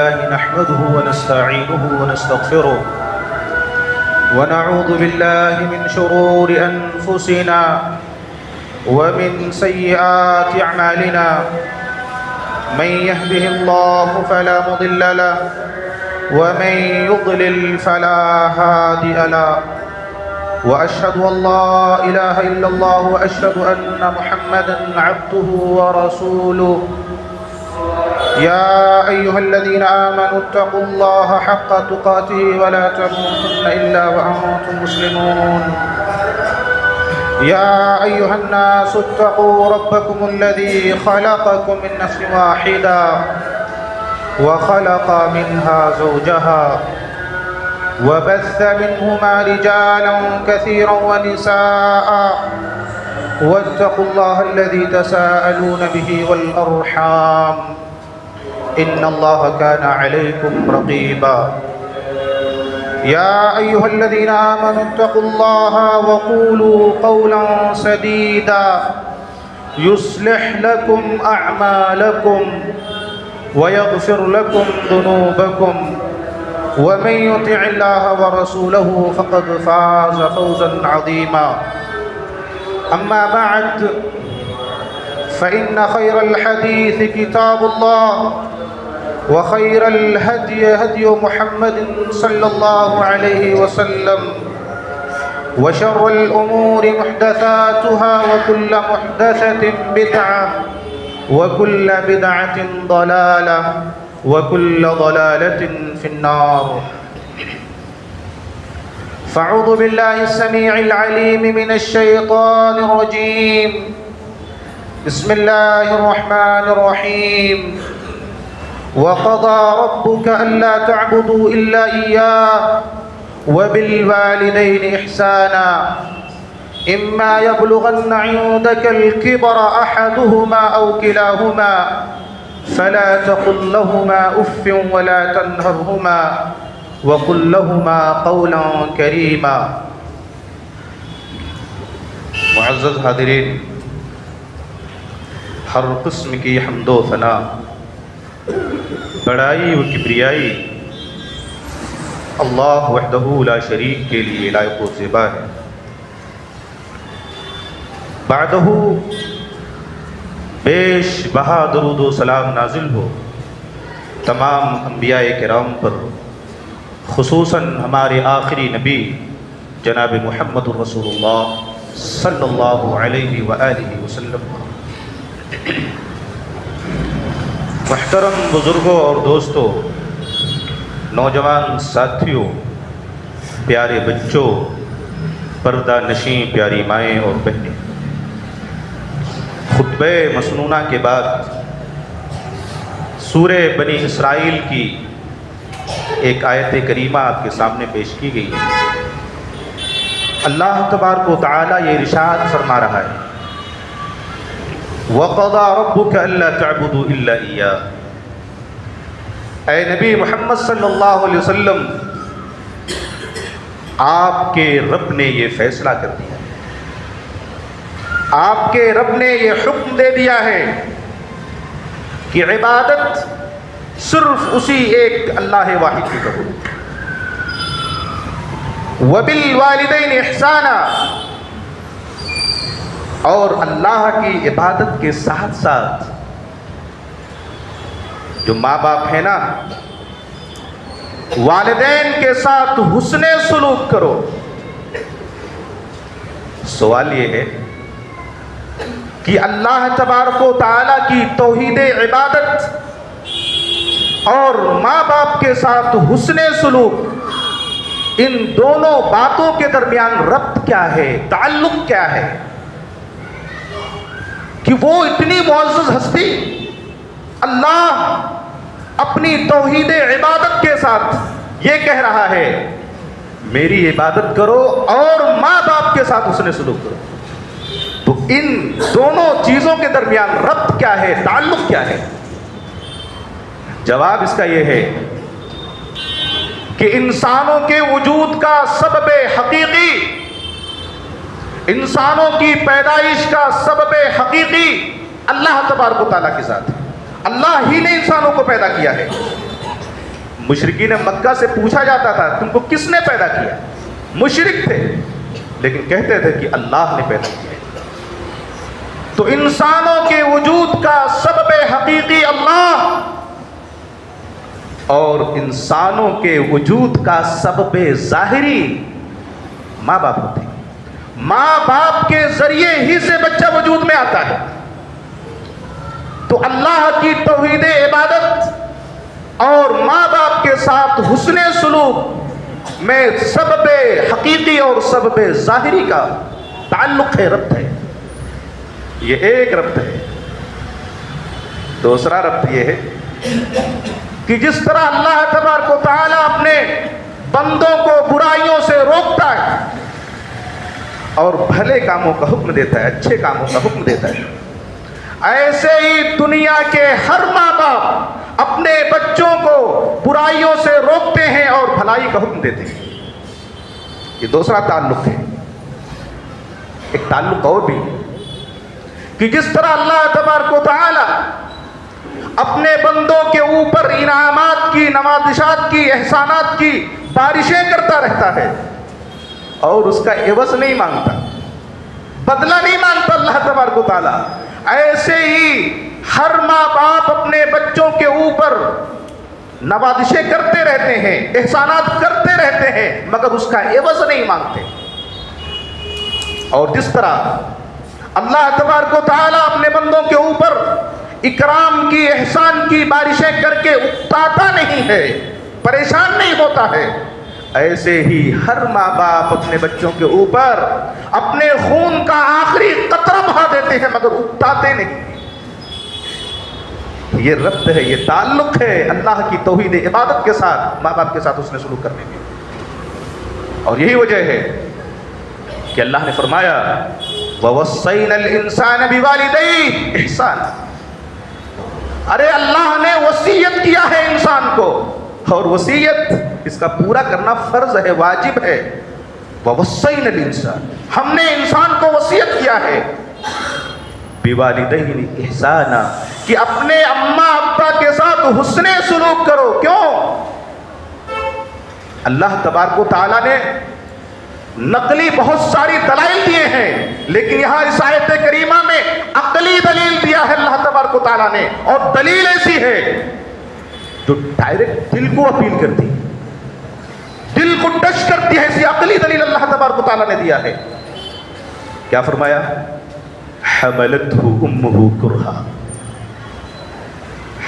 لله نحمده ونستعينه ونستغفره ونعوذ بالله من شرور أنفسنا ومن سيئات أعمالنا من يهده الله فلا مضل له ومن يضلل فلا هادي له وأشهد أن لا إله إلا الله وأشهد أن محمدا عبده ورسوله يا أيها الذين آمنوا اتقوا الله حق تقاته ولا تموتن إلا وأنتم مسلمون يا أيها الناس اتقوا ربكم الذي خلقكم من نفس واحدة وخلق منها زوجها وبث منهما رجالا كثيرا ونساء واتقوا الله الذي تساءلون به والأرحام إن الله كان عليكم رقيبا يا أيها الذين آمنوا اتقوا الله وقولوا قولا سديدا يصلح لكم أعمالكم ويغفر لكم ذنوبكم ومن يطع الله ورسوله فقد فاز فوزا عظيما أما بعد فإن خير الحديث كتاب الله وخير الهدي هدي محمد صلى الله عليه وسلم وشر الأمور محدثاتها وكل محدثة بدعة وكل بدعة ضلالة وكل ضلالة في النار فأعوذ بالله السميع العليم من الشيطان الرجيم بسم الله الرحمن الرحيم وقضى ربك ألا تعبدوا إلا إياه وبالوالدين إحسانا إما يبلغن عندك الكبر أحدهما أو كلاهما فلا تقل لهما أف ولا تنهرهما وقل لهما قولا كريما معزز حاضرین، ہر قسم کی حمد و ثنا، بڑائی و کبریائی اللہ وحدہ لا شریک کے لیے لائق و زیبا ہے۔ بعدہ بیش بہا درود و سلام نازل ہو تمام انبیاء کرام پر، خصوصاً ہمارے آخری نبی جناب محمد رسول اللہ صلی اللہ علیہ وآلہ وسلم پر۔ محترم بزرگوں اور دوستوں، نوجوان ساتھیوں، پیارے بچوں، پردہ نشیں پیاری مائیں اور بہنیں، خطبہ مسنونہ کے بعد سورہ بنی اسرائیل کی ایک آیت کریمہ آپ کے سامنے پیش کی گئی ہے۔ اللہ تبارک و تعالیٰ یہ ارشاد فرما رہا ہے، وَقَضَى رَبُّكَ أَلَّا تَعْبُدُوا إِلَّا إِيَّاهُ۔ اے نبی محمد صلی اللہ علیہ وسلم، آپ کے رب نے یہ فیصلہ کر دیا، آپ کے رب نے یہ حکم دے دیا ہے کہ عبادت صرف اسی ایک اللہ واحد کی کرو۔ وَبِالْوَالِدَيْنِ إِحْسَانًا، اور اللہ کی عبادت کے ساتھ ساتھ جو ماں باپ ہیں نا، والدین کے ساتھ حسن سلوک کرو۔ سوال یہ ہے کہ اللہ تبارک و تعالیٰ کی توحید عبادت اور ماں باپ کے ساتھ حسن سلوک، ان دونوں باتوں کے درمیان ربط کیا ہے، تعلق کیا ہے؟ کہ وہ اتنی معزز ہستی اللہ اپنی توحید عبادت کے ساتھ یہ کہہ رہا ہے میری عبادت کرو اور ماں باپ کے ساتھ حسن سلوک کرو، تو ان دونوں چیزوں کے درمیان ربط کیا ہے، تعلق کیا ہے؟ جواب اس کا یہ ہے کہ انسانوں کے وجود کا سبب حقیقی، انسانوں کی پیدائش کا سبب حقیقی اللہ تبارک و تعالیٰ کے ساتھ ہے۔ اللہ ہی نے انسانوں کو پیدا کیا ہے، مشرکین مکہ سے پوچھا جاتا تھا تم کو کس نے پیدا کیا؟ مشرک تھے لیکن کہتے تھے کہ اللہ نے پیدا کیا۔ تو انسانوں کے وجود کا سبب حقیقی اللہ اور انسانوں کے وجود کا سبب ظاہری ماں باپ ہوتے ہیں۔ ماں باپ کے ذریعے ہی سے بچہ وجود میں آتا ہے۔ تو اللہ کی توحید عبادت اور ماں باپ کے ساتھ حسن سلوک میں سبب حقیقی اور سبب ظاہری کا تعلق ہے، ربط ہے۔ یہ ایک ربط ہے۔ دوسرا ربط یہ ہے کہ جس طرح اللہ تبارک و تعالی اپنے بندوں کو برائیوں سے روکتا ہے اور بھلے کاموں کا حکم دیتا ہے، اچھے کاموں کا حکم دیتا ہے، ایسے ہی دنیا کے ہر ماں باپ اپنے بچوں کو برائیوں سے روکتے ہیں اور بھلائی کا حکم دیتے ہیں۔ یہ دوسرا تعلق ہے۔ ایک تعلق اور بھی کہ جس طرح اللہ تبارک و تعالی اپنے بندوں کے اوپر انعامات کی، نوازشات کی، احسانات کی بارشیں کرتا رہتا ہے اور اس کا عوض نہیں مانگتا، بدلہ نہیں مانگتا اللہ تبارک و تعالی، ایسے ہی ہر ماں باپ اپنے بچوں کے اوپر نوازشیں کرتے رہتے ہیں، احسانات کرتے رہتے ہیں، مگر اس کا عوض نہیں مانگتے۔ اور جس طرح اللہ تبارک و تعالی اپنے بندوں کے اوپر اکرام کی، احسان کی بارشیں کر کے اکتاتا نہیں ہے، پریشان نہیں ہوتا ہے، ایسے ہی ہر ماں باپ اپنے بچوں کے اوپر اپنے خون کا آخری قطرہ بہا دیتے ہیں مگر اکتاتے نہیں۔ یہ ربط ہے، یہ تعلق ہے اللہ کی توحید عبادت کے ساتھ، ماں باپ کے ساتھ اس نے سلوک کرنے میں۔ اور یہی وجہ ہے کہ اللہ نے فرمایا وَوَصَّيْنَا الْإِنسَانَ بِوَالِدَيْهِ إِحْسَانًا۔ ارے اللہ نے وصیت کیا ہے انسان کو، اور وصیت اس کا پورا کرنا فرض ہے، واجب ہے۔ وَوَصَّيْنَا الْإِنسَانَ، ہم نے انسان کو وصیت کیا ہے بِوَالِدَيْهِ إِحْسَانًا، کہ اپنے اماں ابا کے ساتھ حسن سلوک کرو۔ کیوں؟ اللہ تبارک و تعالیٰ نے نقلی بہت ساری دلائل دیے ہیں، لیکن یہاں اس آیت کریمہ میں عقلی دلیل دیا ہے اللہ تبارک و تعالیٰ نے، اور دلیل ایسی ہے جو ڈائریکٹ دل کو اپیل کرتی، دل کو ٹچ کرتی ہے، ایسی عقلی دلیل اللہ تبارک و تعالیٰ نے دیا ہے۔ کیا فرمایا؟ حملتہ امہ کرہا۔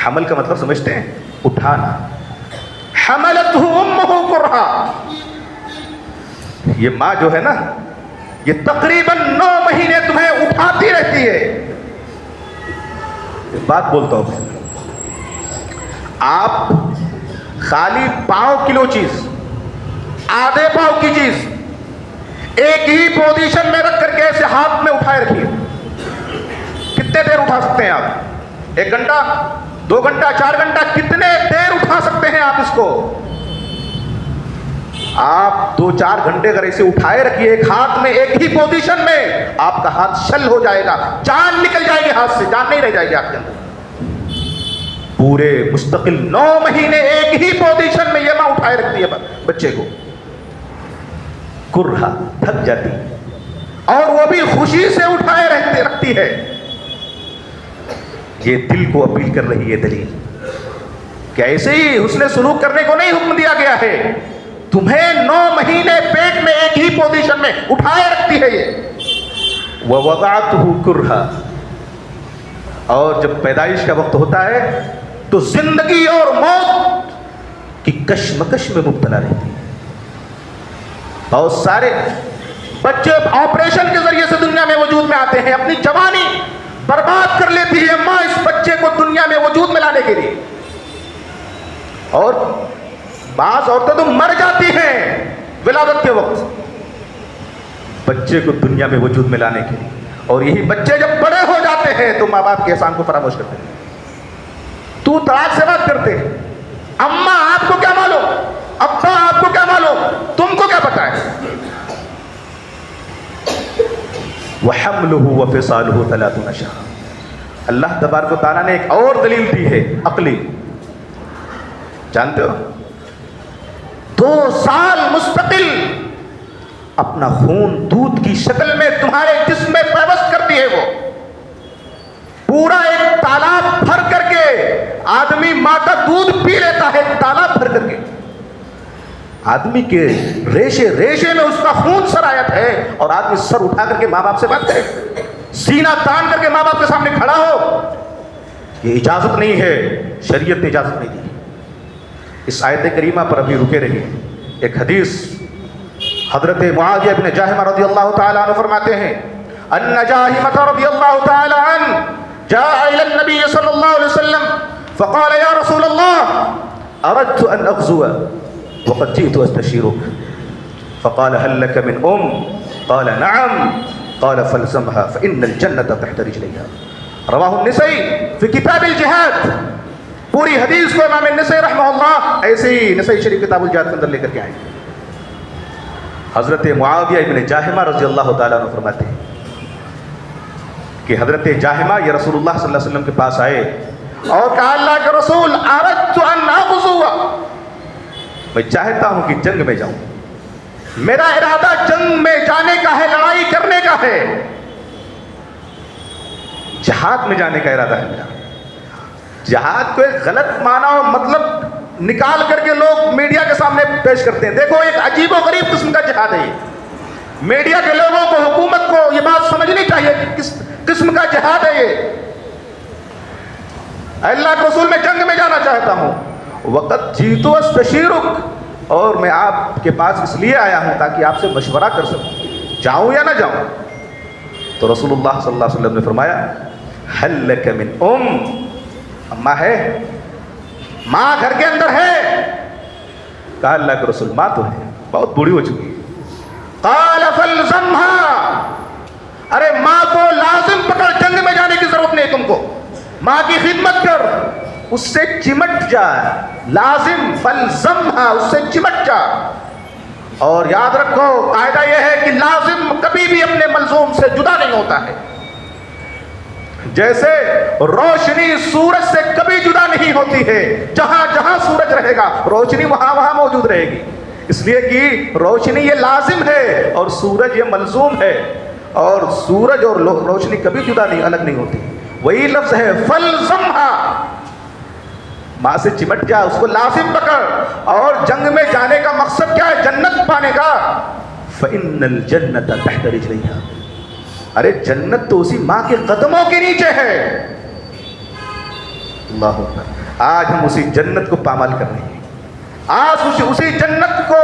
حمل کا مطلب سمجھتے ہیں؟ اٹھانا۔ حملتہ امہ کرہا، یہ ماں جو ہے نا، یہ تقریباً 9 مہینے تمہیں اٹھاتی رہتی ہے۔ ایک بات بولتا ہوں، آپ خالی پاؤ کلو چیز، آدھے پاؤ کی چیز ایک ہی پوزیشن میں رکھ کر کے ایسے ہاتھ میں اٹھائے رکھیے، کتنے دیر اٹھا سکتے ہیں آپ؟ 1 گھنٹہ، 2 گھنٹہ، 4 گھنٹہ، کتنے دیر اٹھا سکتے ہیں آپ اس کو؟ آپ 2-4 گھنٹے اگر ایسے اٹھائے رکھیے ایک ہاتھ میں، ایک ہی پوزیشن میں، آپ کا ہاتھ شل ہو جائے گا، جان نکل جائے گی ہاتھ سے، جان نہیں رہ جائے گی آپ کے اندر۔ پورے مستقل 9 مہینے ایک ہی پوزیشن میں یہ ماں اٹھائے رکھتی ہے بچے کو، کرہا، تھک جاتی، اور وہ بھی خوشی سے اٹھائے رکھتی ہے۔ یہ دل کو اپیل کر رہی ہے دلیل کہ ایسے ہی حسن سلوک کرنے کو نہیں حکم دیا گیا ہے، تمہیں 9 مہینے پیٹ میں ایک ہی پوزیشن میں اٹھائے رکھتی ہے یہ۔ وَوَضَعْتُهُ كُرْهًا، اور جب پیدائش کا وقت ہوتا ہے تو زندگی اور موت کی کشمکش میں مبتلا رہتی ہے۔ بہت سارے بچے آپریشن کے ذریعے سے دنیا میں وجود میں آتے ہیں، اپنی جوانی برباد کر لیتی ہے ماں اس بچے کو دنیا میں وجود میں لانے کے لیے، اور بعض عورتیں تو مر جاتی ہیں ولادت کے وقت بچے کو دنیا میں وجود میں لانے کے لیے، اور یہی بچے جب بڑے ہو جاتے ہیں تو ماں باپ کے احسان کو فراموش کرتے ہیں، تو طلاق سے بات کرتے ہیں۔ اماں آپ کو کیا معلوم، ابا آپ کو کیا معلوم، تم کو کیا پتا ہے؟ وَحَمْلُهُ وَفِصَالُهُ 30 شهرًا، اللہ تبارک و تعالیٰ نے ایک اور دلیل دی ہے عقلی، جانتے ہو؟ 2 سال مستقل اپنا خون دودھ کی شکل میں تمہارے جسم میں پیوست کرتی ہے. وہ پورا ایک تالاب بھر کر کے آدمی ماں کا دودھ پی لیتا ہے, تالاب بھر کر کے. آدمی کے ریشے ریشے میں اس کا خون سرایت ہے, اور آدمی سر اٹھا کر کے ماں باپ سے بات کرے, سینہ تان کر کے ماں باپ کے سامنے کھڑا ہو. یہ اجازت نہیں ہے, شریعت نے اجازت نہیں دی. اس آیت کریمہ پر ابھی رکے رہیے. ایک حدیث حضرت معاویہ بن جاہمہ رضی اللہ تعالیٰ عنہ فرماتے ہیں, ان جاہمہ رضی اللہ تعالیٰ عنہ جاء الى النبی صلی اللہ علیہ وسلم فقال یا رسول اللہ اردت ان اغزو وقد جئت استشيرك فقال هل لك من قال نعم قال فالزمها فإن الجنة تحت رجليها. رواه النسائی فی کتاب الجہاد. پوری حدیث کو امام النسائی رحمہ اللہ ایسے ہی نسائی شریف کتاب الجہاد کے اندر لے کر کے آئے. حضرت معاویہ ابن جاہمہ رضی اللہ تعالیٰ عنہ فرماتے ہیں کہ حضرت جاہمہ یہ رسول اللہ صلی اللہ علیہ وسلم کے پاس آئے اور کہا, اللہ کے رسول اردت ان اغزو, میں چاہتا ہوں کہ جنگ میں جاؤں, میرا ارادہ جنگ میں جانے کا ہے, لڑائی کرنے کا ہے, جہاد میں جانے کا ارادہ ہے میرا. جہاد کو ایک غلط معنی اور مطلب نکال کر کے لوگ میڈیا کے سامنے پیش کرتے ہیں. دیکھو ایک عجیب و غریب قسم کا جہاد ہے یہ. میڈیا کے لوگوں کو, حکومت کو یہ بات سمجھنی چاہیے کہ کس قسم کا جہاد ہے یہ. اللہ کے رسول میں جنگ میں جانا چاہتا ہوں, وقت جیتو استشیرک, اور میں آپ کے پاس اس لیے آیا ہوں تاکہ آپ سے مشورہ کر سکوں, جاؤں یا نہ جاؤں. تو رسول اللہ صلی اللہ علیہ وسلم نے فرمایا, هل لك من اماں ہے, ماں گھر کے اندر ہے. کہا اللہ کے رسول ماں تو ہے, بہت بوڑھی ہو چکی ہے. قال فالزمها, ارے ماں کو لازم پکڑ, جنگ میں جانے کی ضرورت نہیں تم کو, ماں کی خدمت کر, اس سے چمٹ جا, لازم فالزمها, اس سے چمٹ جا. اور یاد رکھو قاعدہ یہ ہے کہ لازم کبھی بھی اپنے ملزوم سے جدا نہیں ہوتا ہے. جیسے روشنی سورج سے کبھی جدا نہیں ہوتی ہے, جہاں جہاں سورج رہے گا روشنی وہاں وہاں موجود رہے گی, اس لیے کہ روشنی یہ لازم ہے اور سورج یہ ملزوم ہے, اور سورج اور روشنی کبھی جدا نہیں, الگ نہیں ہوتی. وہی لفظ ہے فالزمها, ماں سے چمٹ جا, اس کو لازم پکڑ. اور جنگ میں جانے کا مقصد کیا ہے؟ جنت پانے کا. فإن الجنة تحت رجليها, ارے جنت تو اسی ماں کے قدموں کے نیچے ہے. اللہ اکبر. آج ہم اسی جنت کو پامال کر رہے ہیں, آج اسی جنت کو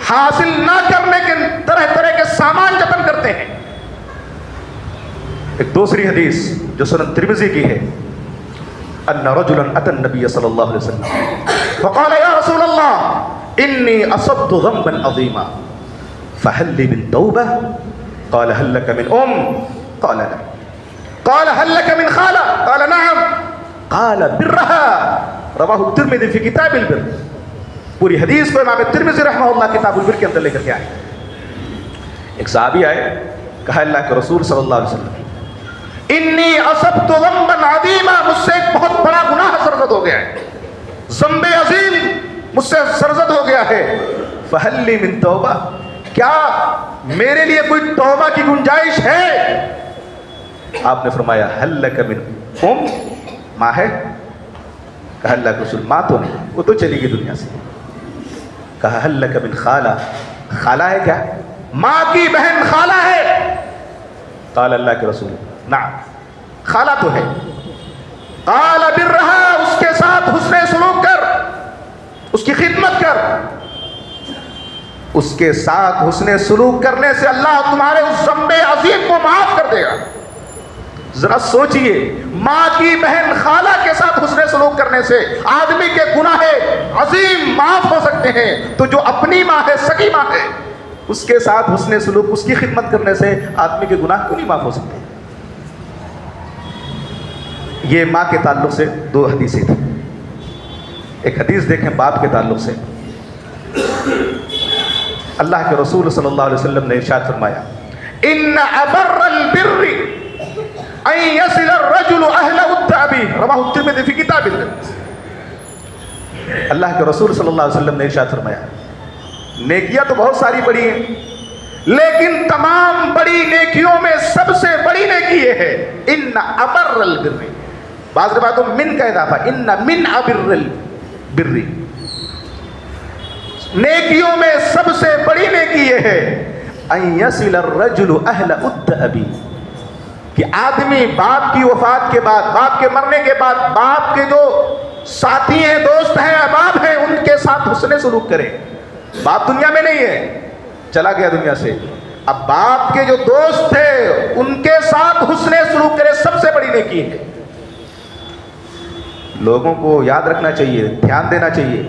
حاصل نہ کرنے کے طرح طرح کے سامان جتن کرتے ہیں. ایک دوسری حدیث جو سنن ترمذی کی ہے, ان رجلا اتى النبي صلی اللہ علیہ وسلم فقال یا رسول اللہ انی اصبت ذنبا عظیما فهل لي من توبہ قال هل لك من قال لا قال هل لك من خالة قال نعم قال برها. رواه الترمذی فی کتاب البر. پوری حدیث کو امام ترمذی رحمہ اللہ کتاب البر کے اندر لے کر کے آئے. ایک صحابی آئے, کہا اللہ کے رسول صلی اللہ علیہ وسلم انی اصبت ذنبا عظیما, مجھ سے ایک بہت بڑا گناہ سرزد ہو گیا ہے, ذنب عظیم مجھ سے سرزد ہو گیا ہے. فهل لي من توبہ, کیا میرے لیے کوئی توبہ کی گنجائش ہے؟ آپ نے فرمایا هل لك من ماں ہے؟ کہا اللہ کے رسول ماں تو نہیں, وہ تو چلی گئی دنیا سے. کہا هل لك من خالہ, خالہ ہے کیا؟ ماں کی بہن خالہ ہے. قال اللہ کے رسول نعم, خالہ تو ہے. قال برها, اس کے ساتھ حسن سلوک کر, اس کی خدمت کر. اس کے ساتھ حسن سلوک کرنے سے اللہ تمہارے اس ذنب عظیم کو معاف کر دے گا. ذرا سوچئے, ماں کی بہن خالہ کے ساتھ حسن سلوک کرنے سے آدمی کے گناہ عظیم معاف ہو سکتے ہیں, تو جو اپنی ماں ہے, سگی ماں ہے, اس کے ساتھ حسن سلوک, اس کی خدمت کرنے سے آدمی کے گناہ کیوں نہیں معاف ہو سکتے؟ یہ ماں کے تعلق سے دو حدیثیں تھیں. ایک حدیث دیکھیں باپ کے تعلق سے. اللہ کے رسول صلی اللہ علیہ وسلم نے ارشاد فرمایا ان ابر البر ان يصل الرجل اهل التعبیر. رواه الترمذی فی کتاب البر. اللہ کے رسول صلی اللہ علیہ وسلم نے ارشاد فرمایا نیکیاں تو بہت ساری بڑی ہیں، لیکن تمام بڑی نیکیوں میں سب سے بڑی نیکی یہ ہے ان ابر البر، بعض روایتوں میں من کا اضافہ، ان من ابر البر، نیکیوں میں سب سے بڑی نیکی یہ ہے ان یصل الرجل اہل الدأب، کہ آدمی باپ کی وفات کے بعد، باپ کے مرنے کے بعد، باپ کے جو ساتھی ہیں، دوست ہیں، احباب ہیں، ان کے ساتھ حسن سلوک کرے۔ باپ دنیا میں نہیں ہے، چلا گیا دنیا سے، اب باپ کے جو دوست تھے ان کے ساتھ حسن سلوک کرے، سب سے بڑی نیکی ہے۔ لوگوں کو یاد رکھنا چاہیے، دھیان دینا چاہیے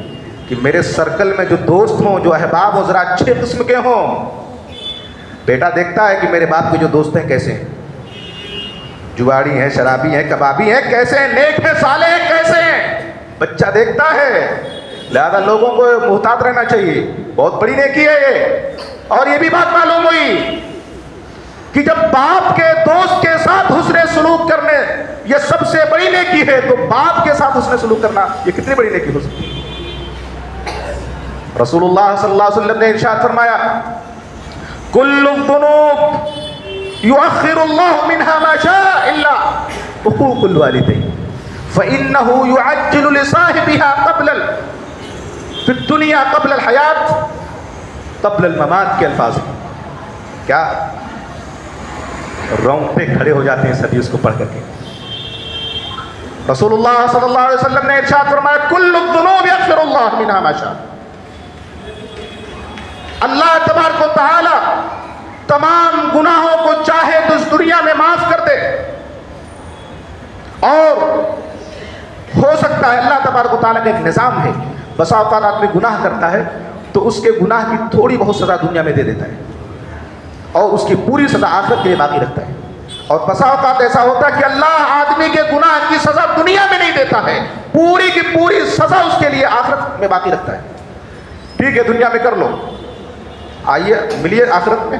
کہ میرے سرکل میں جو دوست ہوں، جو احباب ہوں، ذرا اچھے قسم کے ہوں۔ بیٹا دیکھتا ہے کہ میرے باپ کے جو دوست ہیں کیسے ہیں، جواڑی ہیں، شرابی ہیں، کبابی ہیں، کیسے ہیں، نیک ہیں، صالح ہیں، کیسے ہیں، بچہ دیکھتا ہے۔ لہذا لوگوں کو محتاط رہنا چاہیے، بہت بڑی نیکی ہے یہ۔ اور یہ بھی بات معلوم ہوئی کہ جب باپ کے دوست کے ساتھ حسن سلوک کرنے یہ سب سے بڑی نیکی ہے، تو باپ کے ساتھ حسن سلوک کرنا یہ کتنی بڑی نیکی ہو سکتی ہے۔ رسول اللہ صلی اللہ علیہ وسلم نے ارشاد فرمایا کل الذنوب یؤخر اللہ منها ما شاء الا حقوق الوالدین فإنه يعجل لصاحبها قبل فی الدنیا قبل الحیات قبل الممات کے الفاظ ہیں۔ کیا رونگٹے کھڑے ہو جاتے ہیں سبھی اس کو پڑھ کر کے۔ رسول اللہ صلی اللہ علیہ وسلم نے ارشاد فرمایا کل الذنوب یغفر اللہ منها ما شاء، اللہ تبارک و تعالی تمام گناہوں کو چاہے تو اس دنیا میں معاف کر دے، اور ہو سکتا ہے اللہ تبارک و تعالیٰ کا ایک نظام ہے، بسا اوقات آدمی گناہ کرتا ہے تو اس کے گناہ کی تھوڑی بہت سزا دنیا میں دے دیتا ہے اور اس کی پوری سزا آخرت کے لیے باقی رکھتا ہے، اور بسا اوقات ایسا ہوتا ہے کہ اللہ آدمی کے گناہ کی سزا دنیا میں نہیں دیتا ہے، پوری کی پوری سزا اس کے لیے آخرت میں باقی رکھتا ہے۔ ٹھیک ہے دنیا میں کر لو، آئیے ملیے آخرت میں،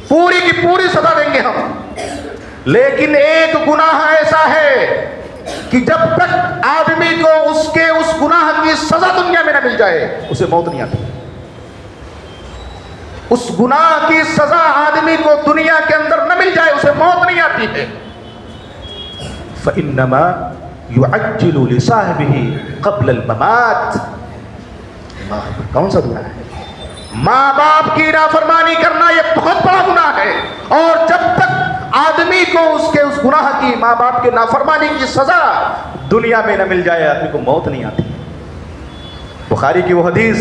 پوری کی پوری سزا دیں گے ہم، لیکن ایک گناہ ایسا ہے کہ جب تک آدمی کو اس کے اس گناہ کی سزا دنیا میں نہ مل جائے اسے موت نہیں آتی۔ اس گناہ کی سزا آدمی کو دنیا کے اندر نہ مل جائے اسے موت نہیں آتی ہے۔ فَإِنَّمَا يُعَجِّلُ لِصَاحِبِهِ قَبْلَ الْمَمَاتِ، کون سا گناہ ہے؟ ماں باپ کی نافرمانی کرنا یہ بہت بڑا گناہ ہے، اور جب تک آدمی کو اس کے اس گناہ کی، ماں باپ کے نافرمانی کی سزا دنیا میں نہ مل جائے آدمی کو موت نہیں آتی۔ بخاری کی وہ حدیث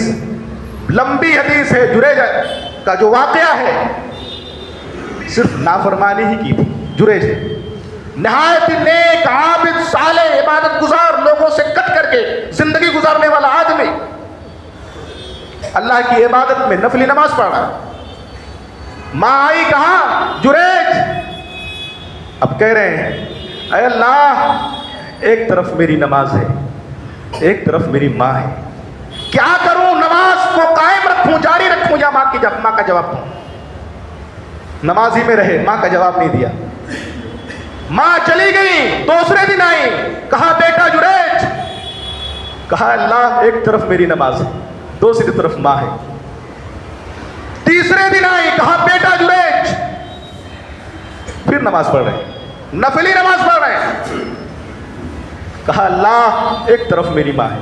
لمبی حدیث ہے، جریج کا جو واقعہ ہے، صرف نافرمانی ہی کی تھی۔ جریج نہایت نیک، عابد، صالح، عبادت گزار، لوگوں سے کٹ کر کے زندگی گزارنے والا آدمی، اللہ کی عبادت میں نفلی نماز پڑھ رہا۔ ماں آئی کہا جریج، اب کہہ رہے ہیں اے اللہ ایک طرف میری نماز ہے، ایک طرف میری ماں ہے، کیا کروں؟ نماز کو قائم رکھوں، جاری رکھوں، یا ماں کا جواب دوں؟ نماز ہی میں رہے، ماں کا جواب نہیں دیا۔ ماں چلی گئی، دوسرے دن آئی، کہا بیٹا جریج، کہا اللہ ایک طرف میری نماز ہے، دوسری طرف ماں ہے۔ تیسرے دن آئی، کہا بیٹا جریج، پھر نماز پڑھ رہے ہیں، نفلی نماز پڑھ رہے ہیں، کہا اللہ ایک طرف میری ماں ہے،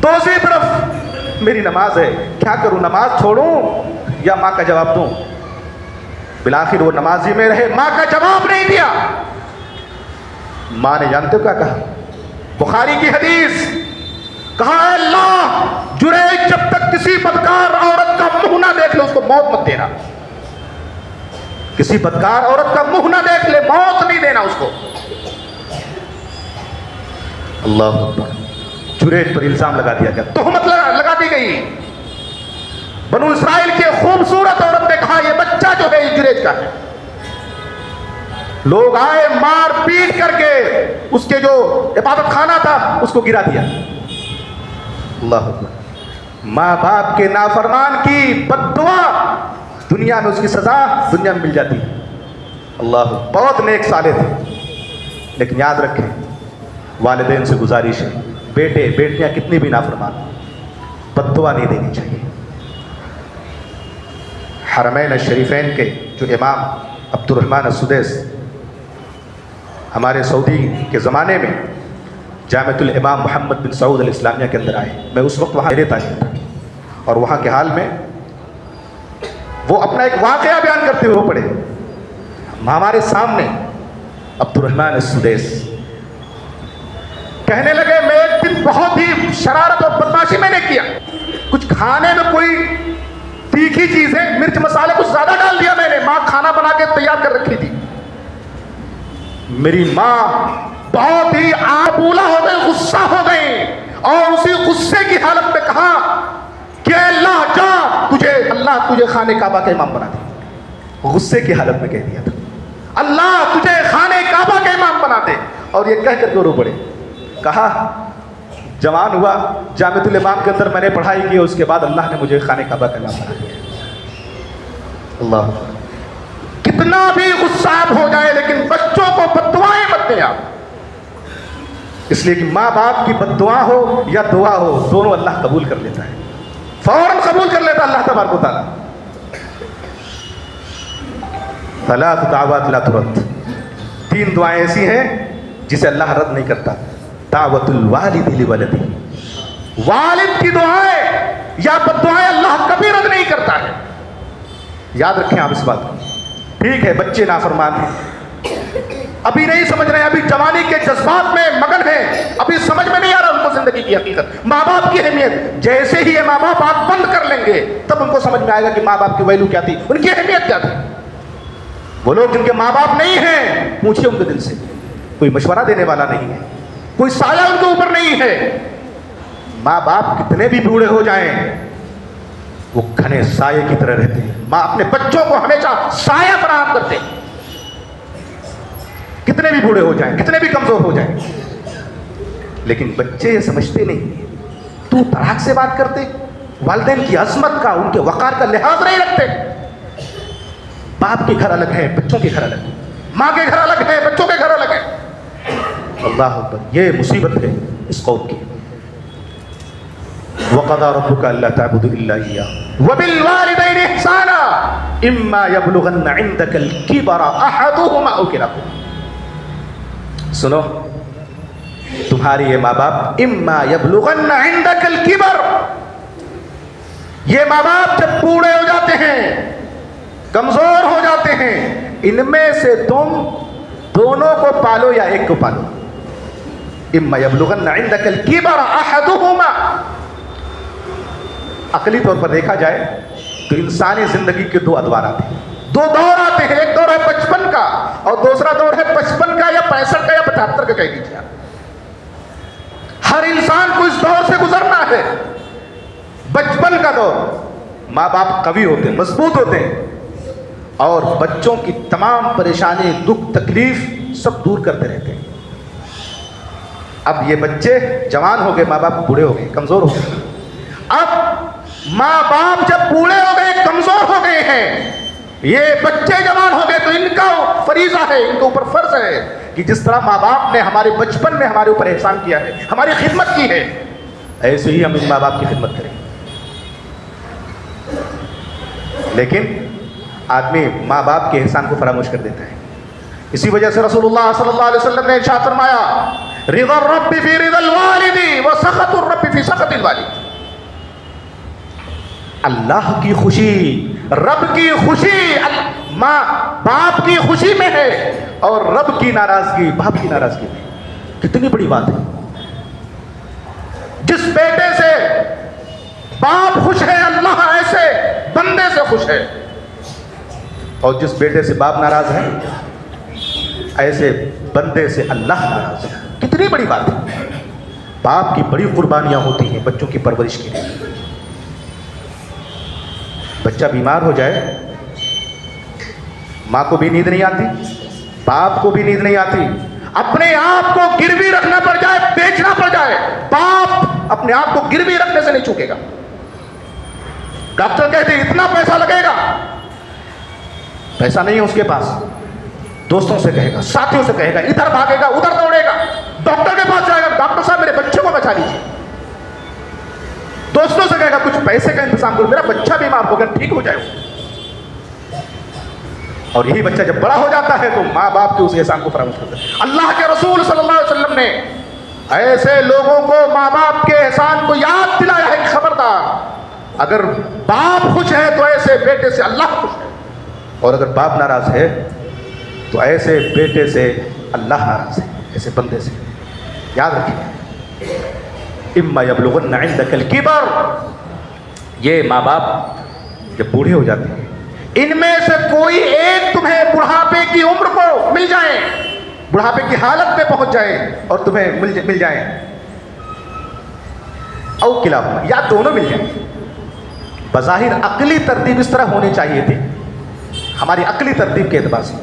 دوسری طرف میری نماز ہے، کیا کروں؟ نماز چھوڑوں یا ماں کا جواب دوں؟ بالآخر وہ نمازی میں رہے، ماں کا جواب نہیں دیا۔ ماں نے جانتے ہو کیا کہا؟ بخاری کی حدیث، کہا اے اللہ جریج جب تک کسی بدکار عورت کا منہ نہ دیکھ لے اس کو موت مت دینا، کسی بدکار عورت کا منہ نہ دیکھ لے، موت نہیں دینا اس کو۔ اللہ اکبر، جریج پر الزام لگا دیا گیا، تہمت لگا دی گئی۔ بنو اسرائیل کی خوبصورت عورت نے کہا یہ بچہ جو ہے یہ جریج کا ہے۔ لوگ آئے، مار پیٹ کر کے اس کے جو عبادت خانہ تھا اس کو گرا دیا۔ اللہ اکبر، ماں باپ کے نافرمان کی بد دعا دنیا میں اس کی سزا دنیا میں مل جاتی ہے۔ اللہ، بہت نیک صالح تھے، لیکن یاد رکھیں والدین سے گزارش ہے، بیٹے بیٹیاں کتنی بھی نافرمان، بد دعا نہیں دینی چاہیے۔ حرمین الشریفین کے جو امام عبد الرحمن السدیس ہمارے سعودی کے زمانے میں جامعۃ الامام محمد بن سعود الاسلامیہ کے اندر آئے. میں اس وقت وہاں رہتا تھا اور وہاں کے حال میں وہ اپنا ایک واقعہ بیان کرتے ہوئے پڑے. ہمارے سامنے عبد الرحمن السدیس کہنے لگے میں ایک دن بہت ہی شرارت اور بدماشی میں نے کیا. کچھ کھانے میں کوئی تیکھی چیزیں مرچ مسالے کچھ زیادہ ڈال دیا میں نے. ماں کھانا بنا کے تیار کر رکھی تھی. میری ماں بہت ہی آبولا ہو گئی, غصہ ہو گئی اور اسی غصے کی حالت میں کہا کہ اللہ جا اللہ تجھے خانے کعبہ کا امام بنا دے. غصے کی حالت میں کہہ دیا تھا اللہ تجھے خانے کعبہ کا امام بنا دے. اور یہ کہہ کر رو پڑے. کہا جوان ہوا, جامعۃ الامام کے اندر میں نے پڑھائی کی, اس کے بعد اللہ نے مجھے خانے کعبہ کا امام بنا دیا. اللہ, کتنا بھی غصہ آپ ہو جائے لیکن بچوں کو بد دعائیں مت دیں آپ, اس لیے کہ ماں باپ کی بد دعا ہو یا دعا ہو دونوں اللہ قبول کر لیتا ہے, فوراً قبول کر لیتا اللہ تبارک و تعالیٰ. ثلاث دعوات لا ترد, 3 دعائیں ایسی ہیں جسے اللہ رد نہیں کرتا. دعوت الوالد لولدہ, والد کی دعائیں یا بد دعائیں اللہ کبھی رد نہیں کرتا ہے. یاد رکھیں آپ اس بات کو. ٹھیک ہے بچے نافرمان ہیں, ابھی نہیں سمجھ رہے ہیں, ابھی جوانی کے جذبات میں مگن ہیں, ابھی سمجھ میں نہیں آ رہا ان کو زندگی کی حقیقت, ماں باپ کی اہمیت. جیسے ہی یہ ماں باپ آنکھ بند کر لیں گے تب ان کو سمجھ میں آئے گا کہ ماں باپ کی ویلو کیا تھی, ان کی اہمیت کیا تھی. وہ لوگ جن کے ماں باپ نہیں ہیں پوچھئے ان کے دل سے, کوئی مشورہ دینے والا نہیں ہے, کوئی سایہ ان کے اوپر نہیں ہے. ماں باپ کتنے بھی بوڑھے ہو جائیں وہ گھنے سائے کی طرح رہتے ہیں. ماں اپنے بچوں کو ہمیشہ سایہ فراہم کرتے ہیں, کتنے بھی بوڑھے ہو جائیں, کتنے بھی کمزور ہو جائیں. لیکن بچے یہ سمجھتے نہیں, تو طلاق سے بات کرتے, والدین کی عظمت کا, ان کے وقار کا لحاظ نہیں رکھتے. باپ کے گھر الگ ہے, بچوں کے گھر الگ ہے, ماں کے گھر الگ ہے, بچوں کے گھر الگ ہے. اللہ اکبر, یہ مصیبت ہے اس قوم کی. وَقَضَى رَبُّكَ أَلَّا تَعْبُدُوا إِلَّا إِيَّاهُ وَبِالْوَالِدَيْنِ إِحْسَانًا إِمَّا يَبْلُغَنَّ عِندَكَ الْكِبَرَ أَحَدُهُمَا أَوْ كِلَاهُمَا. سنو, تمہارے یہ ماں باپ اما یبلغن عندک الکبر, یہ ماں باپ جب بوڑھے ہو جاتے ہیں, کمزور ہو جاتے ہیں, ان میں سے تم دونوں کو پالو یا ایک کو پالو. اما یبلغن عندک الکبر احدهما. عقلی طور پر دیکھا جائے تو انسانی زندگی کے 2 ادوار آتے ہیں, 2 دور آتے ہیں. ایک دور ہے بچپن کا اور دوسرا دور ہے 55 کا یا 65 کا یا 75 کا کہہ دیجیے. ہر انسان کو اس دور سے گزرنا ہے. بچپن کا دور, ماں باپ قوی ہوتے ہیں, مضبوط ہوتے ہیں اور بچوں کی تمام پریشانی, دکھ, تکلیف سب دور کرتے رہتے ہیں. اب یہ بچے جوان ہو گئے, ماں باپ بوڑھے ہو گئے, کمزور ہو گئے. اب ماں باپ جب بوڑھے ہو گئے, کمزور ہو گئے ہیں, یہ بچے جوان ہو گئے, تو ان کا فریضہ ہے, ان کے اوپر فرض ہے کہ جس طرح ماں باپ نے ہمارے بچپن میں ہمارے اوپر احسان کیا ہے, ہماری خدمت کی ہے, ایسے ہی ہم ان ماں باپ کی خدمت کریں. لیکن آدمی ماں باپ کے احسان کو فراموش کر دیتا ہے. اسی وجہ سے رسول اللہ صلی اللہ علیہ وسلم نے ارشاد فرمایا, رضا الرب فی رضا الوالد وسخط الرب فی سخط الوالد. اللہ کی خوشی, رب کی خوشی ماں باپ کی خوشی میں ہے اور رب کی ناراضگی باپ کی ناراضگی میں. کتنی بڑی بات ہے. جس بیٹے سے باپ خوش ہے اللہ ایسے بندے سے خوش ہے, اور جس بیٹے سے باپ ناراض ہے ایسے بندے سے اللہ ناراض ہے. کتنی بڑی بات ہے. باپ کی بڑی قربانیاں ہوتی ہیں بچوں کی پرورش کے لیے. بچہ بیمار ہو جائے, ماں کو بھی نیند نہیں آتی, باپ کو بھی نیند نہیں آتی, اپنے آپ کو گروی رکھنا پڑ جائے, بیچنا پڑ جائے, باپ اپنے آپ کو گروی رکھنے سے نہیں چوکے گا. ڈاکٹر کہتے ہیں اتنا پیسہ لگے گا, پیسہ نہیں ہے اس کے پاس, دوستوں سے کہے گا, ساتھیوں سے کہے گا, ادھر بھاگے گا, ادھر دوڑے گا, ڈاکٹر کے پاس جائے گا, ڈاکٹر صاحب میرے بچے کو بچا لیجیے. دوستوں سے کہے گا کچھ پیسے کا انتظام کرو, میرا بچہ بیمار ہو گیا, ٹھیک ہو جائے. اور یہی بچہ جب بڑا ہو جاتا ہے تو ماں باپ کے اس احسان کو فراموش کرتا ہے۔ اللہ کے رسول صلی اللہ علیہ وسلم نے ایسے لوگوں کو ماں باپ کے احسان کو یاد دلایا ہے کہ خبردار، اگر باپ خوش ہے تو ایسے بیٹے سے اللہ خوش ہے، اور اگر باپ ناراض ہے تو ایسے بیٹے سے اللہ ناراض ہے، ایسے بندے سے۔ یاد رکھیے، اما یبلغن عندک الکبر، یہ ماں باپ جب بوڑھے ہو جاتے ہیں، ان میں سے کوئی ایک تمہیں بڑھاپے کی عمر کو مل جائے، بڑھاپے کی حالت میں پہنچ جائے اور تمہیں مل جائیں، او کلاہما، یا دونوں مل جائیں۔ بظاہر عقلی ترتیب اس طرح ہونی چاہیے تھی، ہماری عقلی ترتیب کے اعتبار سے،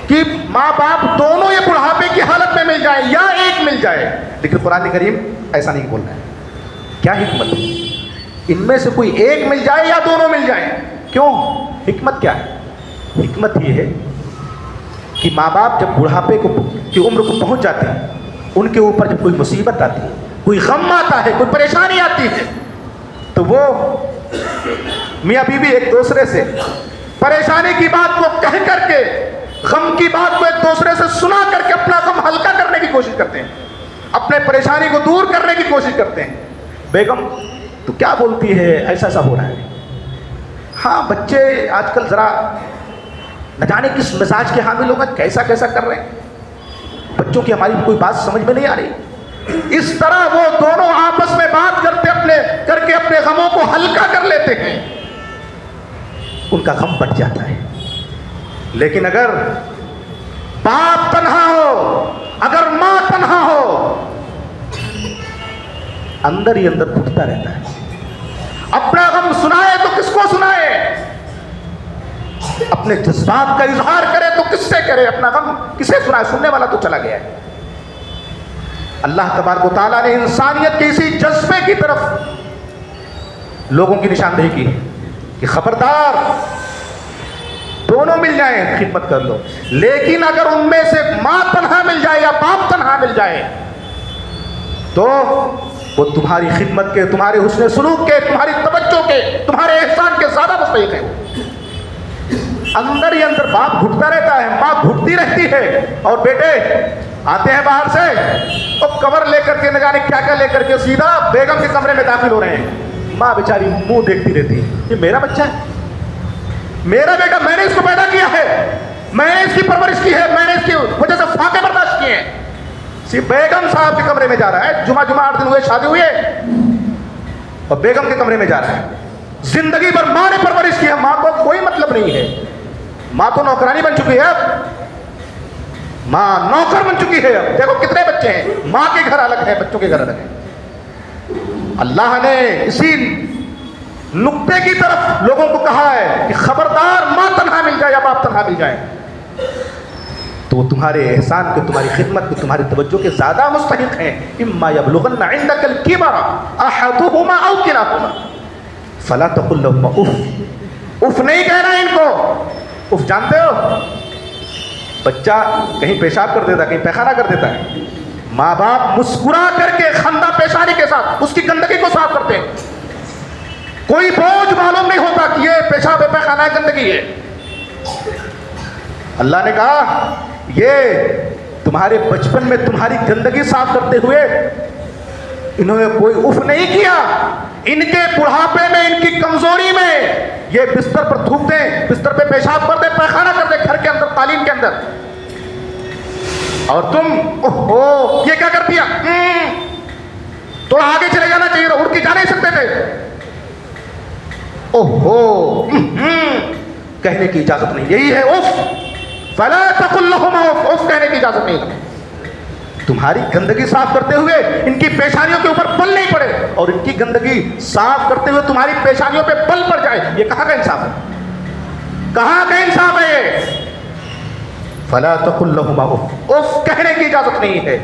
کہ ماں باپ دونوں یہ بڑھاپے کی حالت میں مل جائیں یا ایک مل جائے، لیکن قرآن کریم ایسا نہیں بول رہا ہے۔ کیا حکمت ہے؟ ان میں سے کوئی ایک مل جائے یا دونوں مل جائیں، کیوں؟ حکمت کیا ہے؟ حکمت یہ ہے کہ ماں باپ جب بڑھاپے کی عمر کو پہنچ جاتے ہیں، ان کے اوپر جب کوئی مصیبت آتی ہے، کوئی غم آتا ہے، کوئی پریشانی آتی ہے، تو وہ میاں بیوی ایک دوسرے سے پریشانی کی بات کو کہہ کر کے، غم کی بات کو ایک دوسرے سے سنا کر کے اپنا غم ہلکا کرنے کی کوشش کرتے ہیں، اپنے پریشانی کو دور کرنے کی کوشش کرتے ہیں۔ بیگم تو کیا بولتی ہے، ایسا ایسا ہو رہا ہے۔ ہاں بچے آج کل ذرا نہ جانے کس مزاج کے حامل ہو گئے، کیسا کیسا کر رہے ہیں، بچوں کی ہماری کوئی بات سمجھ میں نہیں آ رہی۔ اس طرح وہ دونوں آپس میں بات کر کے اپنے غموں کو ہلکا کر لیتے ہیں، ان کا غم بٹ جاتا ہے۔ لیکن اگر باپ تنہا ہو، اگر ماں تنہا ہو، اندر ہی اندر گھٹتا رہتا ہے، اپنا غم سنائے تو کس کو سنائے، اپنے جذبات کا اظہار کرے تو کس سے کرے، اپنا غم کسے سنائے، سننے والا تو چلا گیا ہے۔ اللہ تبارک و تعالیٰ نے انسانیت کے اسی جذبے کی طرف لوگوں کی نشاندہی کی کہ خبردار، دونوں مل جائیں خدمت کر لو، لیکن اگر ان میں سے ماں تنہا مل جائے یا باپ تنہا مل جائے تو وہ تمہاری خدمت کے، تمہارے حسن سلوک کے، تمہاری توجہ کے، تمہارے احسان کے زیادہ مستحق ہیں۔ اندر ہی اندر باپ گھٹتا رہتا ہے، ماں گھٹتی رہتی ہے، اور بیٹے آتے ہیں باہر سے اور کور لے کر کے، نہ جانے کیا کیا لے کر کے سیدھا بیگم کے کمرے میں داخل ہو رہے ہیں۔ ماں بیچاری منہ دیکھتی رہتی ہے، یہ میرا بچہ ہے، میرا بیٹا، میں نے اس کو پیدا کیا ہے، میں نے اس کی پرورش کی ہے، میں نے اس کی وجہ سے فاقے برداشت کیے ہیں۔ بیگم صاحب کے کمرے میں جا رہا ہے، جمعہ 8 دن ہوئے شادی ہوئی ہے، اور بیگم کے کمرے میں جا رہا ہے۔ زندگی بھر ماں نے پرورش کی ہے، ماں کو کوئی مطلب نہیں ہے، ماں تو نوکرانی بن چکی ہے، اب ماں نوکر بن چکی ہے۔ اب دیکھو کتنے بچے ہیں، ماں کے گھر الگ ہے، بچوں کے گھر الگ ہے۔ اللہ نے اسی نقطے کی طرف لوگوں کو کہا ہے کہ خبردار، ماں تنہا مل جائے یا باپ تنہا مل جائے تو وہ تمہارے احسان کے، تمہاری خدمت کے، تمہاری توجہ کے زیادہ مستحق ہیں۔ اما یبلغن عندک الکبر احدہما او کلاہما فلا تقل لہما اف، اف نہیں کہنا ان کو۔ اف جانتے ہو، بچہ کہیں پیشاب کر دیتا ہے، کہیں پیخانہ کر دیتا ہے، ماں باپ مسکرا کر کے خندہ پیشانی کے ساتھ اس کی گندگی کو صاف کرتے ہیں، کوئی بوجھ معلوم نہیں ہوتا کہ یہ پیشاب ہے، پیخانہ ہے، گندگی ہے۔ اللہ نے کہا یہ تمہارے بچپن میں تمہاری گندگی صاف کرتے ہوئے انہوں نے کوئی اف نہیں کیا، ان کے بڑھاپے میں، ان کی کمزوری میں یہ بستر پر تھوک دیں، بستر پہ پیشاب کر دیں، پیخانہ کر دیں، گھر کے اندر، تعلیم کے اندر، اور تم اوہو یہ کیا کر دیا، تھوڑا آگے چلے جانا چاہیے، اڑ کے جا نہیں سکتے تھے، اوہو کہنے کی اجازت نہیں، یہی ہے اف، فلا تقل لهما اف، اف کہنے کی اجازت نہیں ہے۔ تمہاری گندگی صاف کرتے ہوئے ان کی پیشانیوں کے اوپر بل نہیں پڑے، اور ان کی گندگی صاف کرتے ہوئے تمہاری پیشانیوں پہ بل پڑ جائے، یہ کہاں کا انصاف ہے، کہاں کا انصاف ہے یہ؟ فلا تقل لهما اف، اف کہنے کی اجازت نہیں ہے،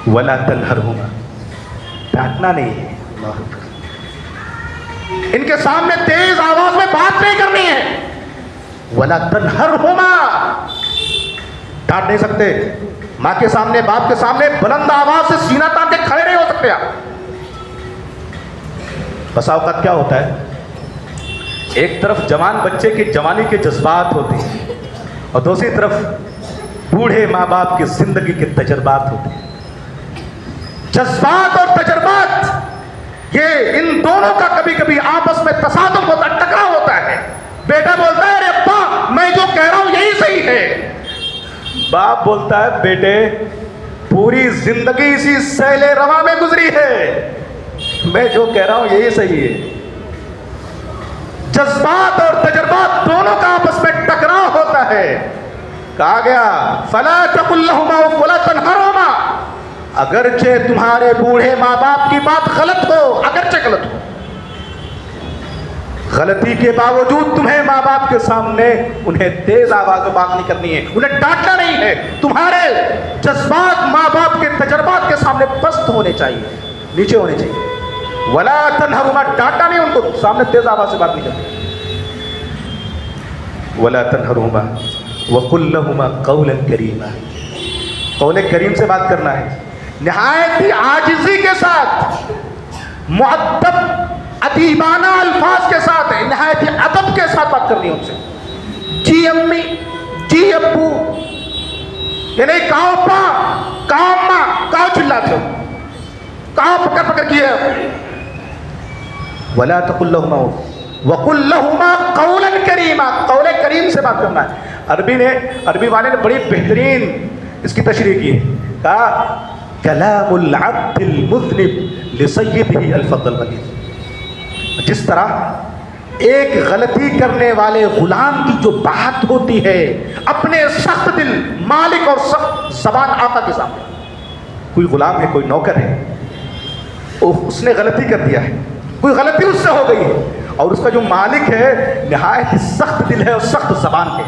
ولا تنہرهما، ڈانٹنا نہیں ہے، اللہ اکبر، ان کے سامنے تیز آواز میں بات نہیں کرنی ہے، ولا تنہرهما، ڈانٹ نہیں سکتے، ماں کے سامنے، باپ کے سامنے بلند آواز سے سینہ تان کے کھڑے نہیں ہو سکتے آپ۔ بسا اوقات کیا ہوتا ہے، ایک طرف جوان بچے کے جوانی کے جذبات ہوتے ہیں اور دوسری طرف بوڑھے ماں باپ کی زندگی کے تجربات ہوتے ہیں. جذبات اور تجربات یہ ان دونوں کا کبھی کبھی آپس میں تصادم ہوتا ہے, ٹکراؤ ہوتا ہے. بیٹا بولتا ہے ارے ابا میں جو کہہ رہا ہوں یہی صحیح ہے. باپ بولتا ہے بیٹے پوری زندگی اسی سیل رواں میں گزری ہے, میں جو کہہ رہا ہوں یہی صحیح ہے. جذبات اور تجربات دونوں کا آپس میں ٹکراؤ ہوتا ہے. کہا گیا فلا تقل لهما ولا تنهرهما, اگرچہ تمہارے بوڑھے ماں باپ کی بات غلط ہو, اگرچہ غلط ہو, غلطی کے باوجود تمہیں ماں باپ کے سامنے انہیں تیز آواز میں بات نہیں کرنی ہے, انہیں ڈانٹنا نہیں ہے. تمہارے جذبات ماں باپ کے تجربات کے سامنے پست ہونے چاہیے, نیچے ہونے چاہیے. ولا تنہرہما, ڈانٹا نہیں ان کو, سامنے تیز آواز سے بات نہیں کرنی. ولا تنہرہما وقل لہما قولا کریما, قول کریم سے بات کرنا ہے, نہایت ہی عاجزی کے ساتھ, مؤدب ادیبانہ الفاظ کے ساتھ, نہایت ہی ادب کے ساتھ بات کرنی ہے ان سے. جی امی, جی ابو, یہ نہیں کہو پا, کہو اماں, کہو چلاتے ہو, کہو پکڑ پکڑ کیے. ولا تقل لهما وقل لهما قولا کریما, قول کریم سے بات کرنا ہے. عربی والے نے بڑی بہترین اس کی تشریح کی ہے, کہا کلام العبد المذنب لسیدہ الفضل الغلیظ. جس طرح ایک غلطی کرنے والے غلام کی جو بات ہوتی ہے اپنے سخت دل مالک اور سخت زبان آقا کے سامنے. کوئی غلام ہے, کوئی نوکر ہے, اس نے غلطی کر دیا ہے, کوئی غلطی اس سے ہو گئی ہے, اور اس کا جو مالک ہے نہایت ہی سخت دل ہے اور سخت زبان ہے.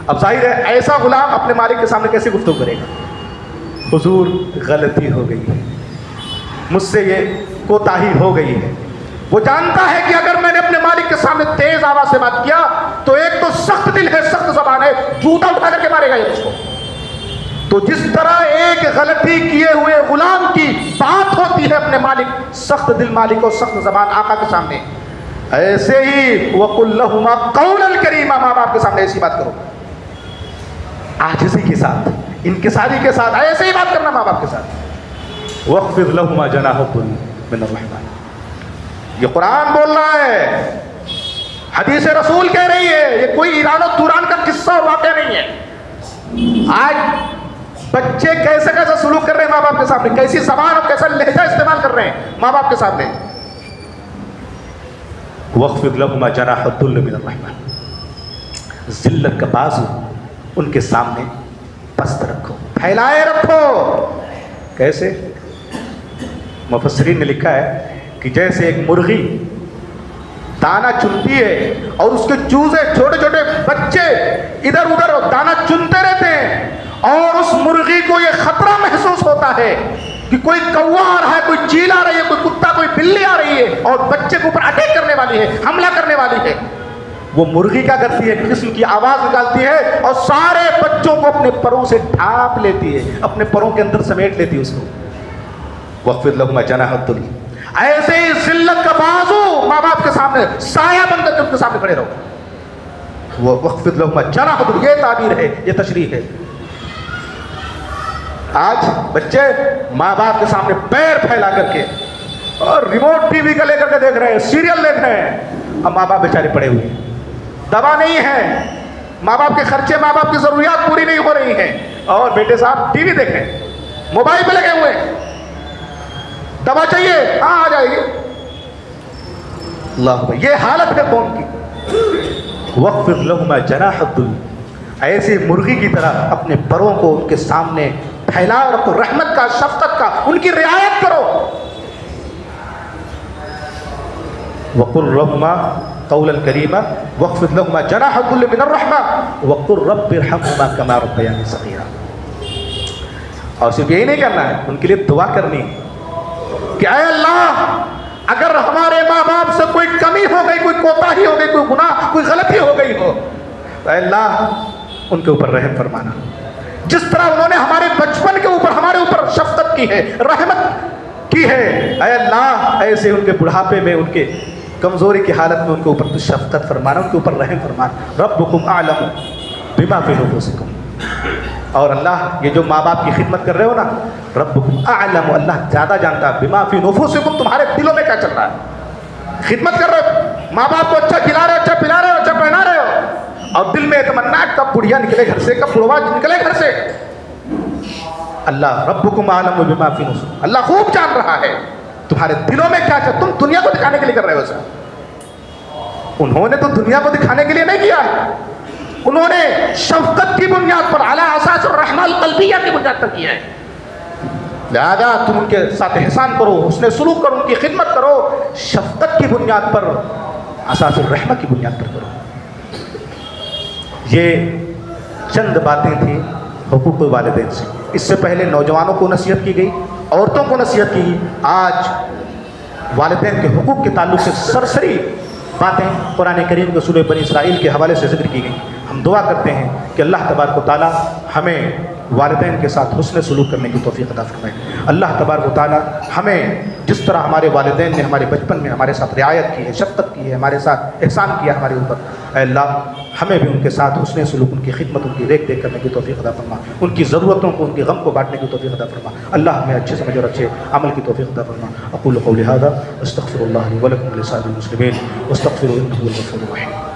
اب ظاہر ہے ایسا غلام اپنے مالک کے سامنے کیسے گفتگو کرے گا؟ حضور غلطی ہو گئی ہے, مجھ سے یہ کوتاہی ہو گئی ہے. وہ جانتا ہے کہ اگر میں نے اپنے مالک کے سامنے تیز آواز سے بات کیا تو ایک تو سخت دل ہے, سخت زبان ہے, جوتا اٹھا کر کے مارے گا یہ مجھ کو. تو جس طرح ایک غلطی کیے ہوئے غلام کی بات ہوتی ہے اپنے مالک, سخت دل مالک اور سخت زبان آقا کے سامنے, ایسے ہی وَقُلْ لَهُمَا قَوْلًا كَرِيمًا, ماں باپ کے سامنے ایسی بات کرو, عاجزی کے ساتھ, انکساری کے ساتھ, ایسے ہی بات کرنا ماں باپ کے ساتھ. وَاخْفِضْ لَهُمَا جَنَاحَ الذُّلِّ مِنَ الرَّحْمَةِ. یہ قرآن بول رہا ہے, حدیث رسول کہہ رہی ہے, یہ کوئی ایران و توران کا قصہ اور واقعہ نہیں ہے. آج بچے کیسے کیسے سلوک کر رہے ہیں ماں باپ کے سامنے, کیسی زبان اور کیسا لہجہ استعمال کر رہے ہیں ماں باپ کے سامنے. وَاخْفِضْ لَهُمَا جَنَاحَ الذُّلِّ مِنَ الرَّحْمَةِ, ذلت کا بازو ان کے سامنے پست رکھو, پھیلائے رکھو. کیسے؟ مفسرین نے لکھا ہے کہ جیسے ایک مرغی دانا چنتی ہے اور اس کے چوزے چھوٹے چھوٹے بچے ادھر ادھر دانا چنتے رہتے ہیں, اور اس مرغی کو یہ خطرہ محسوس ہوتا ہے کہ کوئی کوا آ رہا ہے, کوئی چیل آ رہی ہے, کوئی کتا, کوئی بلی آ رہی ہے اور بچے کے اوپر اٹیک کرنے والی ہے, حملہ کرنے والی ہے. وہ مرغی کیا کرتی ہے, قسم کی آواز نکالتی ہے اور سارے بچوں کو اپنے پروں سے ڈھانپ لیتی ہے, اپنے پروں کے اندر سمیٹ لیتی ہے اس کو. وَاخْفِضْ لَهُمَا جَنَاحَ الذُّلِّ, ایسے ہی ذلت کا بازو ماں باپ کے سامنے سایہ بن کر ان کے سامنے کھڑے رہو. وَاخْفِضْ لَهُمَا جَنَاحَ الذُّلِّ, یہ تعبیر ہے, یہ تشریح ہے. آج بچے ماں باپ کے سامنے پیر پھیلا کر کے اور ریموٹ ٹی وی کا لے کر کے دیکھ رہے ہیں, سیریل دیکھ رہے ہیں. اب ماں باپ بیچارے پڑے ہوئے ہیں, دوا نہیں ہے, ماں باپ کے خرچے, ماں باپ کی ضروریات پوری نہیں ہو رہی ہیں, اور بیٹے صاحب ٹی وی دیکھ رہے ہیں, موبائل پہ لگے ہوئے ہیں. دوا چاہیے, ہاں آ جائے گی. اللہ, یہ حالت ہے قوم کی. وَاخْفِضْ لَهُمَا جَنَاحَ الذُّلِّ, ایسے مرغی کی طرح اپنے پروں کو ان کے سامنے پھیلاؤ رکھو, رحمت کا, شفقت کا, ان کی رعایت کرو. وَقُلْ رَبُّمَا قَوْلًا كَرِيمًا وَاخْفِضْ لَهُمَا جَنَاحَ الذُّلِّ مِنَ الرَّحْمَةِ وَقُلْ رَبِّ ارْحَمْهُمَا كَمَا رَبَّيَانِي صَغِيرًا. اور صرف یہی نہیں کرنا ہے, ان کے لیے دعا کرنی ہے کہ اے اللہ اگر ہمارے ماں باپ سے کوئی کمی ہو گئی, کوئی کوتاہی ہو گئی, کوئی گناہ, کوئی غلطی ہو گئی ہو, تو اے اللہ ان کے اوپر رحم فرمانا. جس طرح انہوں نے ہمارے بچپن کے اوپر ہمارے اوپر شفقت کی ہے, رحمت کی ہے, اے اللہ ایسے ان کے بڑھاپے میں, ان کے کمزوری کی حالت میں ان کے اوپر تو شفقت فرمانا، ان کے اوپر رحم فرمانا۔ ربکم اعلم بما فی نفوسکم، اور اللہ یہ جو ماں باپ کی خدمت کر رہے ہو نا، ربکم اعلم، اللہ زیادہ جانتا ہے، بما فی نفوسکم، تمہارے دلوں میں کیا چل رہا ہے۔ خدمت کر رہے ہو، ماں باپ کو اچھا کھلا رہے ہو، اچھا پلا رہے ہو، اچھا پہنا رہے ہو، اور دل میں تمنا کب بڑھیا نکلے گھر سے، کب بڑھوا نکلے گھر سے۔ اللہ ربکم اعلم بما فی نفوسکم، اللہ خوب جان رہا ہے تمہارے دلوں میں کیا چل، تم دنیا کو دکھانے کے لیے کر رہے ہو سر، انہوں نے تو دنیا کو دکھانے کے لیے نہیں کیا ہے، انہوں نے شفقت کی بنیاد پر، علی اساس الرحمہ القلبیہ کی بنیاد پر کیا ہے، لہذا تم ان کے ساتھ احسان کرو، حسن سلوک کرو، ان کی خدمت کرو، شفقت کی بنیاد پر، اساس الرحمہ کی بنیاد پر کرو۔ یہ چند باتیں تھیں حقوق والدین سے۔ اس سے پہلے نوجوانوں کو نصیحت کی گئی، عورتوں کو نصیحت کی گئی، آج والدین کے حقوق کے تعلق سے سرسری باتیں قرآن کریم کے سورہ بنی اسرائیل کے حوالے سے ذکر کی گئی۔ ہم دعا کرتے ہیں کہ اللہ تبارک و تعالی ہمیں والدین کے ساتھ حسن سلوک کرنے کی توفیق عطا فرمائے۔ اللہ تبارک و تعالی ہمیں جس طرح ہمارے والدین نے ہمارے بچپن میں ہمارے ساتھ رعایت کی ہے، شفقت کی ہے، ہمارے ساتھ احسان کیا ہمارے اوپر، اے اللہ ہمیں بھی ان کے ساتھ حسن سلوک، ان کی خدمت، ان کی دیکھ دیکھ کرنے کی توفیق عطا فرما، ان کی ضرورتوں کو، ان کے غم کو بانٹنے کی توفیق عطا فرما۔ اللہ ہمیں اچھے سمجھ اور اچھے عمل کی توفیق عطا فرما۔ اقول قولی ھذا استغفر اللہ لی ولکم ولسائر المسلمین واستغفروہ انہ هو الغفور الرحیم۔